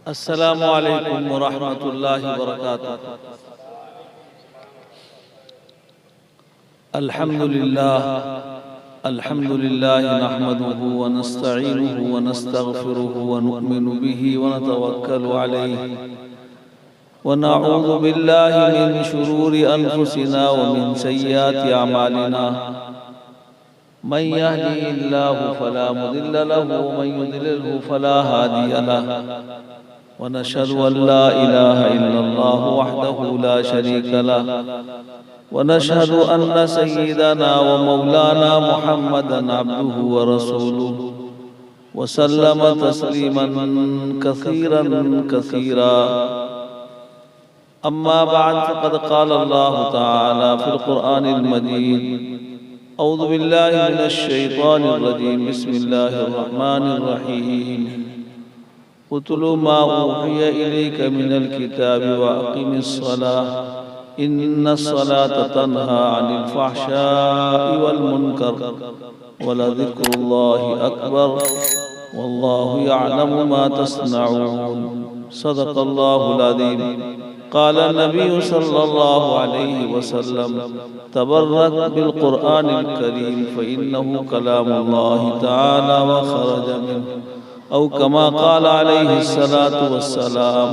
अस्सलामु अलैकुम वरहमतुल्लाहि वबरकातुहू। अल्हम्दुलिल्लाह नहमदुहु व नस्तईनुहु व नस्तगफिरुहु व नु'मिनु बिही व नतवक्कलु अलैहि व नऊज़ु बिल्लाहि मिन शुरूरि अनफुसिना व मिन सय्यिआति अमालिना। मन यहदिहिल्लाहु फला मुदिल्ल लहु व मन युद्लिल्हु फला हादिय लहु व नशहदु अन ला इलाहा इल्लल्लाह वहदहु ला शरीका लहु व नशहदु अन्न सय्यिदना व मौलाना मुहम्मदन अब्दुहु व रसूलुहु व सल्लम तस्लीमन कसीरन कसीरा। अम्मा बाद फ़क़द क़ाल अल्लाहु तआला फ़िल क़ुरआनिल मजीद औज़ु बिल्लाहि मिनश शैतानिर रजीम बिस्मिल्लाहिर रहमानिर रहीम उतलु मा ऊहिय इलैका मिनल किताबि व अक़िमिस सलाह इन्नस्सलाता तन्हा अनिल फ़हशाइ वल मुनकर व लज़िक्रुल्लाहि अकबर वल्लाहु यअलमु मा तस्नऊन। सदक़ल्लाहुल अज़ीम। क़ाल नबी सल्लल्लाहु अलैहि वसल्लम तबर्रक बिल क़ुरआनिल करीम फ़इन्नहु कलामुल्लाहि तआला व ख़रज मिन्हु औ कमा क़ाल अलैहि सलातु वस्सलाम।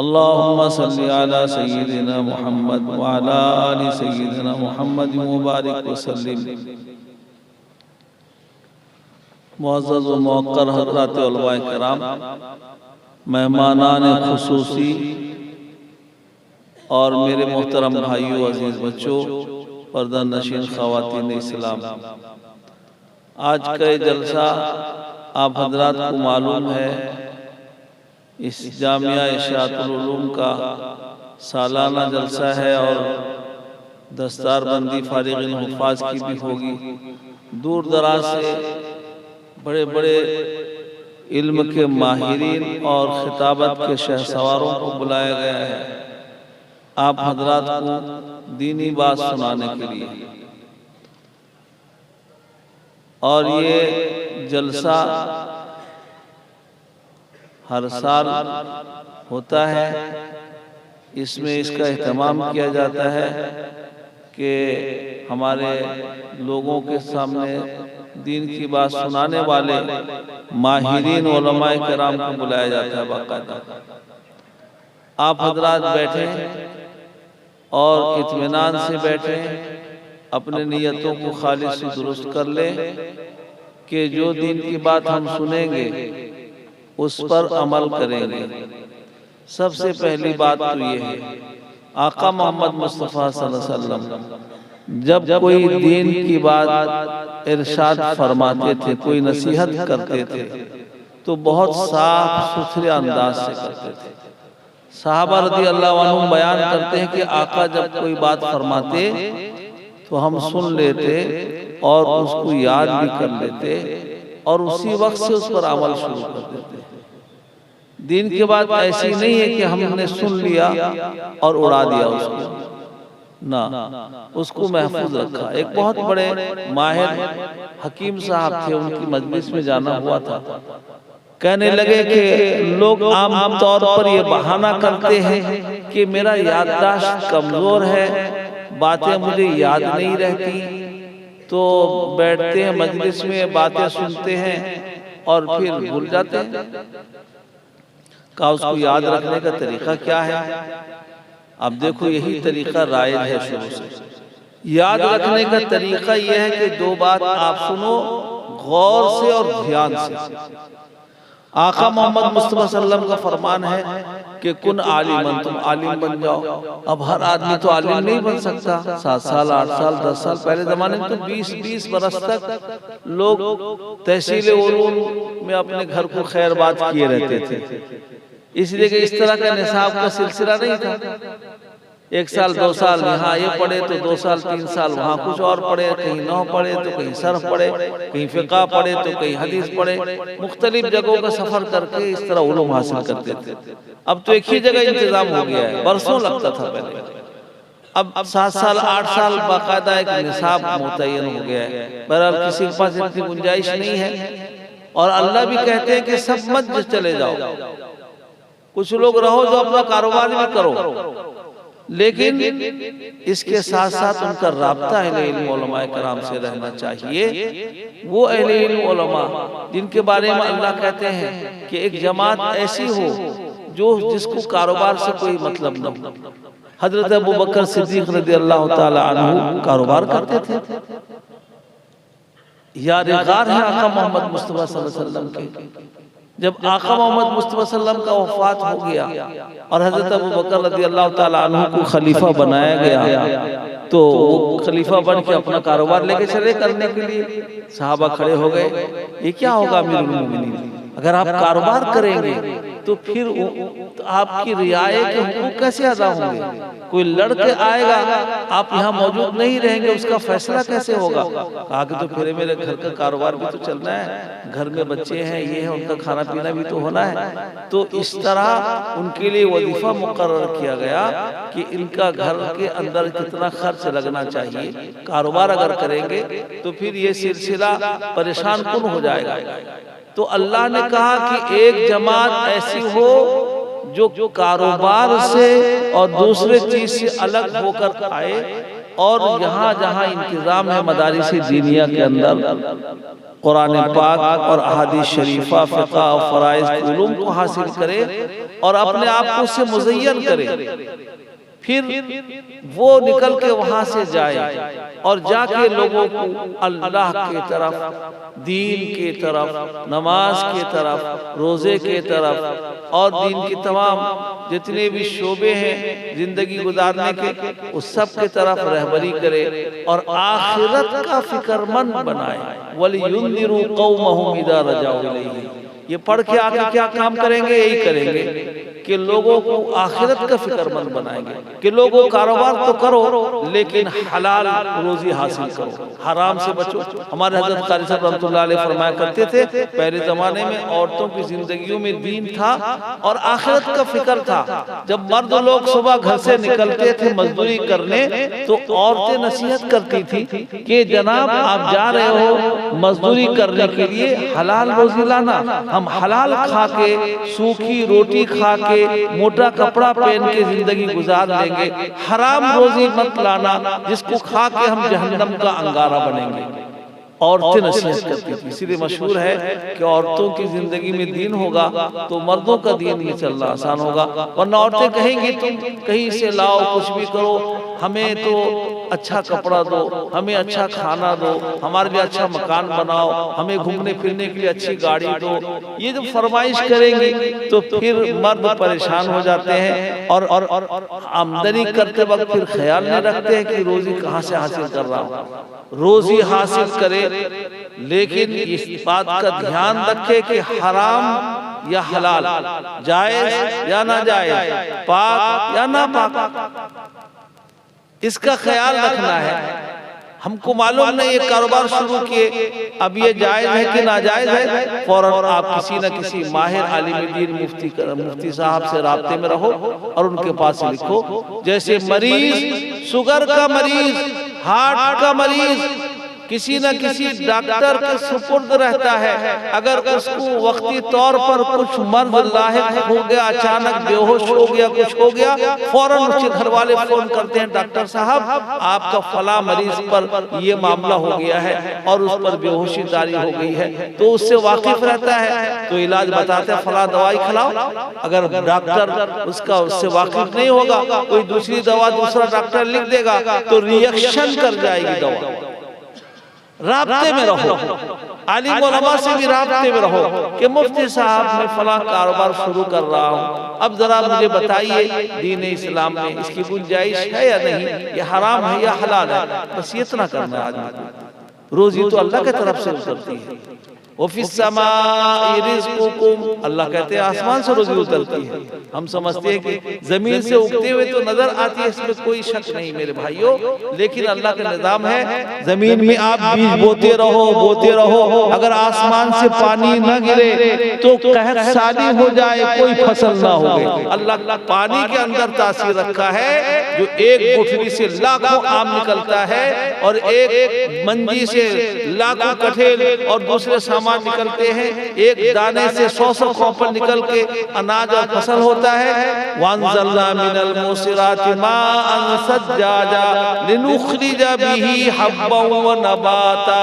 अल्लाहुम्मा सल्लि अला सय्यिदिना मुहम्मद व अला आलि सय्यिदिना मुहम्मद व बारिक व सल्लिम। मुअज़्ज़ज़ व मुवक्कर हज़रात उलमाए किराम, मेहमानान खुसूसी और मेरे मोहतरम भाइयों, अजीज बच्चों, पर्दा नशीन ख़वातीन इस्लाम, आज का जलसा आप हजरात को मालूम है इस जामिया इशाअतुल उलूम का सालाना जलसा है और दस्तारबंदी फारिग़िन हुफ़ाज़ की भी होगी। दूर दराज से बड़े बड़े इल्म के माहिरीन और खिताबत के शहसवारों को बुलाया गया है आप हजरात को दीनी बात सुनाने के लिए। और ये जलसा हर साल होता है। इसमें इसका एहतमाम किया जाता है कि हमारे लोगों के सामने दीन की बात सुनाने वाले माहिरीन उलमाए किराम को बुलाया जाता है बाकायदा। आप हजरात बैठे और इत्मीनान से बैठे, अपने नियतों को खालिस दुरुस्त कर ले कि जो दीन की बात हम सुनेंगे उस पर अमल करेंगे। सबसे पहली बात तो ये है, आका मोहम्मद मुस्तफ़ा सल्लल्लाहु अलैहि वसल्लम जब कोई दीन की बात इरशाद फरमाते थे, कोई नसीहत करते थे, तो बहुत साफ सुथरे अंदाज से करते थे। सहाबा रज़ी अल्लाह अन्हुम बयान करते हैं कि आका जब कोई बात फरमाते तो हम सुन लेते और उसको याद भी कर लेते और उसी वक्त से उस पर अमल शुरू कर देते। दीन की बात ऐसी नहीं है कि हमने सुन लिया और उड़ा दिया उसको, ना, उसको महफूज रखा। एक बहुत बड़े माहिर हकीम साहब थे, उनकी मजलिस में जाना हुआ था। कहने लगे कि लोग आम तौर पर ये बहाना करते हैं कि मेरा याददाश्त कमजोर है, बातें मुझे याद नहीं रहती, तो बैठते हैं मजलिस में, बातें सुनते हैं और फिर भूल जाते हैं। उसको याद रखने का तरीका क्या है? अब देखो, यही तरीका राइज है शुरू से। याद रखने का तरीका यह है कि दो बात आप सुनो गौर से और ध्यान से। आका मोहम्मद मुस्तफ़ा सल्लल्लाहु अलैहि वसल्लम का फरमान है कि कुन आलिमन, तुम आलिम बन जाओ। अब हर आदमी तो आलिम नहीं बन सकता। 7 साल 8 साल 10 साल पहले जमाने में तो 20-20 बरस तक लोग तहसील उलूम में अपने घर को खैरबाद किए रहते थे, इसलिए कि इस तरह का निसाब का सिलसिला नहीं था। 1 साल 2 साल यहाँ ये पढ़े तो 2 साल 3 साल वहाँ कुछ और पढ़े, कहीं नौ पढ़े तो कहीं सर्फ पढ़े, कहीं फिक़ा पढ़े तो कहीं हदीस पढ़े, मुख्तलिफ जगहों का सफर करके इस तरह उलूम हासिल करते थे। अब तो एक ही जगह इंतजाम हो गया है, बरसों लगता था पहले। अब 7 साल 8 साल बाकायदा एक निसाब मुतय्यन हो गया है। बहरहाल किसी के पास इतनी गुंजाइश नहीं है और अल्लाह भी कहते हैं कि सब मत चले जाओ, कुछ लोग रहो जो अपना कारोबार भी करो, लेकिन इसके साथ साथ उनका राब्ता अहले इल्म उलमा कराम से रहना चाहिए। वो अहले इल्म उलमा जिनके बारे में अल्लाह कहते हैं कि एक जमात ऐसी हो जो जिसको कारोबार से कोई मतलब न हो। हजरत अबू बकर सिद्दीक रज़ियल्लाहु ताला अन्हु कारोबार करते थे, यादगार है आका मोहम्मद मुस्तफा सल्लल्लाहु अलैहि वसल्लम के। जब आका मोहम्मद मुस्तफा सल्लल्लाहु अलैहि वसल्लम का वफात हो गया और हजरत अबू बकर रज़ियल्लाहु ताला अन्हु को खलीफा बनाया गया, तो वो खलीफा बन के अपना कारोबार लेके चले करने के लिए। सहाबा खड़े हो गए, ये क्या होगा अमीरुल मोमिनीन, अगर आप कारोबार करेंगे तो फिर तो आपकी रियाये के हुकूक कैसे अदा होंगे? कोई लड़के आएगा, आप यहाँ मौजूद नहीं रहेंगे, उसका फैसला कैसे होगा? आगे तो फिर मेरे घर का कारोबार भी तो चलना है, घर में बच्चे हैं, ये है, उनका खाना पीना भी तो होना है। तो इस तरह उनके लिए वजीफा मुकर्रर किया गया कि इनका घर के अंदर कितना खर्च लगना चाहिए, कारोबार अगर करेंगे तो फिर ये सिलसिला परेशान कुन हो जाएगा। तो अल्लाह ने कहा कि एक जमात ऐसी हो जो कारोबार से और दूसरे चीज से अलग होकर आए और यहाँ जहाँ इंतजाम है मदारिस दीनिया के अंदर कुरान पाक और अहादीस शरीफा, फ़िक़्ह और फ़राइज़ उलूम को हासिल करे और अपने आप को उससे मुज़य्यन करे। फिर वो निकल के वहां से जाए और जाके लोगों को अल्लाह की तरफ, दीन की तरफ, नमाज की तरफ, रोजे की तरफ और दीन की तमाम जितने भी शोबे हैं जिंदगी गुजारने के, उस सब की तरफ रहबरी करे और आखिरत का फिक्रमंद बनाए। वलियुन्दिरू कौमहुम इज़ा रजाऊ इलैहि, ये पढ़ के आगे क्या काम करेंगे? यही करेंगे कि लोगों को आखिरत का फिक्रमंद बनाएंगे कि लोगों कारोबार तो करो लेकिन हलाल रोजी हासिल करो, हराम से बचो। हमारे हजरत कारी साहब रहमतुल्लाह अलैह फरमाया करते थे, पहले जमाने में औरतों की जिंदगियों में दीन था और आखिरत का फिक्र था। जब मर्द लोग सुबह घर से निकलते थे मजदूरी करने तो औरतें नसीहत करती थी कि जनाब आप जा रहे हो मजदूरी करने के लिए, हलाल रोजी लाना, हम हलाल खा के, सूखी रोटी खा के, मोटा कपड़ा पहन के जिंदगी गुजार लेंगे, हराम रोजी मत लाना जिसको खा के हम जहन्नम का अंगारा बनेंगे। औरतें नसीहत करती थी। इसीलिए मशहूर है कि औरतों की जिंदगी में दीन होगा तो मर्दों का दीन में चलना आसान होगा, वरना औरतें कहेंगी तुम कहीं से लाओ, कुछ भी करो, हमें तो अच्छा कपड़ा दो, हमें अच्छा खाना दो, हमारे लिए अच्छा मकान बनाओ, हमें घूमने फिरने के लिए अच्छी गाड़ी दो। ये जब फरमाइश करेंगी तो फिर मर्द परेशान हो जाते हैं और आमदनी करते वक्त फिर ख्याल नहीं रखते हैं कि रोजी कहाँ से हासिल कर रहा हूँ। रोजी हासिल करे लेकिन इस बात का ध्यान रखे कि हराम या हलाल, जायज या ना जायज, पाक या ना पाक, इसका ख्याल रखना है। हमको मालूम नहीं ये कारोबार शुरू किए, अब ये जायज है कि नाजायज है, फौरन आप किसी न किसी माहिर आलिम दीन मुफ्ती साहब से राब्ते में रहो और उनके पास लिखो। जैसे मरीज, शुगर का मरीज, हार्ट का मरीज किसी न किसी डॉक्टर के सुपुर्द रहता है, अगर उसको वक्ती तौर पर कुछ मर्ज लाहिक हो गया, अचानक बेहोश हो गया, कुछ हो गया, फौरन उसके घर वाले फोन करते हैं, डॉक्टर साहब आपका फला मरीज पर ये मामला हो गया है और उस पर बेहोशी जारी हो गई है। तो उससे वाकिफ रहता है तो इलाज बताते हैं, फला दवाई खिलाओ। अगर डॉक्टर उससे वाकिफ नहीं होगा, कोई दूसरी दवा दूसरा डॉक्टर लिख देगा तो रिएक्शन कर जाएगी दवा। राब्ते में रहो, आलिम उलमा से भी राब्ते में रहो कि मुफ्ती साहब मैं फला कारोबार शुरू कर रहा हूँ, अब जरा मुझे बताइए दीन इस्लाम में इसकी गुंजाइश है या नहीं, ये हराम है या हलाल है। बस ये इतना करना है आदमी। रोजी तो अल्लाह की तरफ से उतरती है। वफ़िस समाई रिज़्क़ुकुम, अल्लाह कहते हैं आसमान से रोजी उतरती है। हम समझते हैं कि जमीन से उगते हुए तो नजर आती है, इसमें कोई शक नहीं मेरे भाइयों, लेकिन अल्लाह का निजाम है जमीन में आप बीज बोते रहो, अगर आसमान से पानी न गिरे तो कहर साली हो जाए, कोई फसल ना हो। अल्लाह पानी के अंदर तासीर रखा है, जो एक गुठली से लाखों आम निकलता है और एक मंजी से लाखों कठेल और दूसरे सामान निकलते हैं, एक दाने से 100 कॉपर निकल के अनाज और फसल होता है। वंज़लना मिनल मुसिराति माअन सज्जाजा लिनुखरिजा बिही हब्बा व नबाता।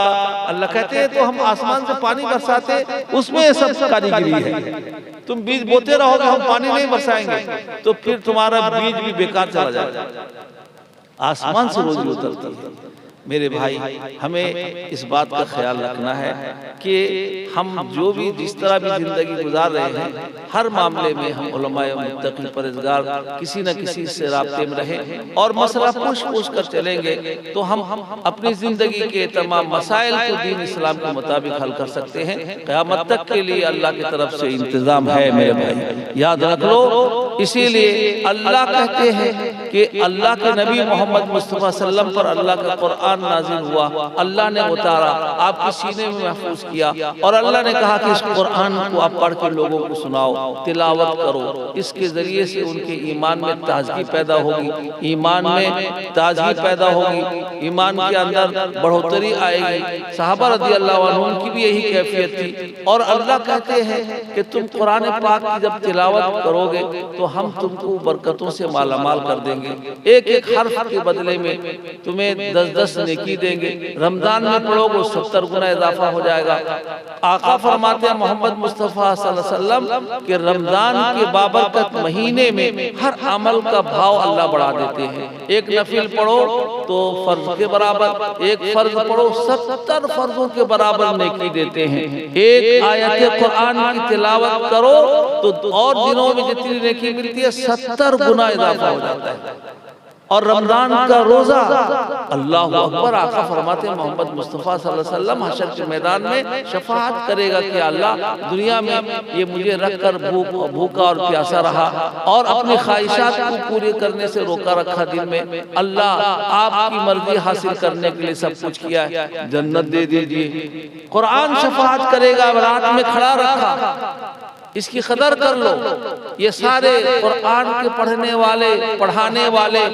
अल्लाह कहते हैं तो हम आसमान से पानी बरसाते, उसमें सब कारीगरी है। तुम बीज बोते रहोगे, हम पानी नहीं बरसाएंगे तो फिर तुम्हारा बीज भी बेकार चला जाएगा। आसमान से रोजी उतरती है। मेरे भाई, हमें इस बात का ख्याल रखना है कि हम जो भी जिस तरह भी जिंदगी गुजार रहे हैं, हर मामले में हम उलमाए मुत्तकी परहेज़गार किसी न किसी से राब्ते में रहें और मसला पूछ कर चलेंगे तो हम अपनी जिंदगी के तमाम मसाइल को दीन इस्लाम के मुताबिक हल कर सकते हैं। क़यामत तक के लिए अल्लाह की तरफ से इंतजाम है मेरे भाई, याद रख लो। इसीलिए अल्लाह कहते हैं कि अल्लाह के नबी मोहम्मद मुस्तफ़ा सल्लम पर अल्लाह का कुरान नाज़िल हुआ, अल्लाह ने उतारा, आपके सीने में महफूज किया और अल्लाह ने कहा कि इस कुरान को आप पढ़ के लोगों को सुनाओ, तिलावत करो। इसके जरिए से उनके ईमान में ताजगी पैदा होगी, ईमान में ताजगी पैदा होगी, ईमान के अंदर बढ़ोतरी आएगी। सहाबा रज़ियल्लाहु अन्हुम की भी यही कैफियत थी। और अल्लाह कहते हैं कि तुम कुरान पाक की जब तिलावत करोगे तो हम तुमको बरकतों से मालामाल कर देंगे। एक एक हर्फ के बदले में तुम्हें 10-10 नेकी देंगे। रमजान में पढ़ोगे 70 गुना इजाफा हो जाएगा। आका फरमाते हैं मोहम्मद मुस्तफ़ा सल्लल्लाहु अलैहि वसल्लम कि रमजान के बाबरकत महीने में हर अमल का भाव अल्लाह बढ़ा देते हैं। एक नफिल पढ़ो तो फर्ज के बराबर, एक फर्ज पढ़ो 70 फर्जों के बराबर नेकी देते हैं। एक आयत कुरान की तिलावत करो तो और दिनों में जितनी नेकी मिलती है 70 गुना इजाफा हो जाता है। और रमजान का रोजा, अल्लाह अकबर, आका फरमाते हैं मोहम्मद मुस्तफ़ा सल्लल्लाहु अलैहि वसल्लम हशर के मैदान में शफाअत करेगा कि अल्लाह दुनिया में ये मुझे रखकर भूखा और प्यासा रहा और अपनी ख्वाहिशात को पूरी करने से रोका रखा, दिन में अल्लाह आपकी मर्जी हासिल करने के लिए सब कुछ किया, जन्नत दे दीजिए। कुरान शफाअत करेगा, रात में खड़ा रखा, इसकी कदर कर लो। ये सारे कुरान के पढ़ने वाले, पढ़ाने वाले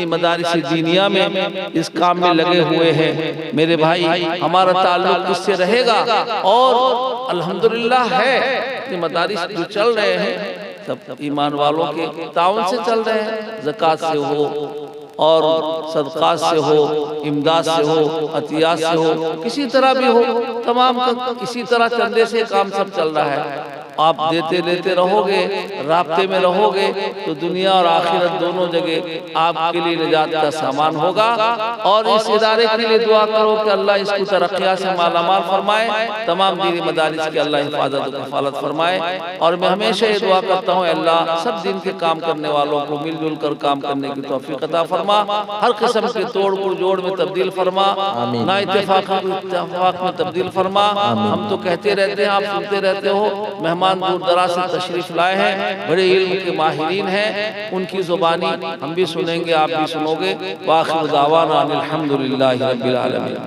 मदारिस दीनिया में इस काम में लगे हुए हैं। मेरे भाई, हमारा ताल्लुक किससे रहेगा? और अल्हम्दुलिल्लाह है मदारिस जो चल रहे हैं सब ईमान वालों के ताउन से चल रहे हैं। ज़कात से हो और सदक़ात से हो, इमदाद से हो, अतियात से हो, किसी तरह भी हो, तमाम इसी तरह चंदे से काम सब चल रहा है। आप देते लेते रहोगे, राब्ते में रहोगे तो दुनिया और आखिरत दोनों जगह आपके लिए निजात का सामान होगा। और इस इदारे के लिए दुआ करो कि अल्लाह इसको तरक्कियात से मालामाल फरमाए, तमाम दीनी मदारिस की अल्लाह हिफाजत और कफालत फरमाए। और मैं हमेशा ये दुआ करता हूँ, अल्लाह सब दिन के काम करने वालों को मिलजुल कर काम करने की तौफीक अता फरमा, हर किस्म के तोड़ जोड़ में तब्दील फरमा, ना इत्तेफाक में तब्दील फरमा। हम तो कहते रहते हैं, आप सुनते रहते हो, मेहमान दूर दराज से तशरीफ लाए हैं, बड़े इल्म के माहिरीन हैं, उनकी जुबानी हम भी सुनेंगे, आप भी सुनोगे। वाखिर दावाना अनिल हम्दुलिल्लाहि रब्बिल आलमीन।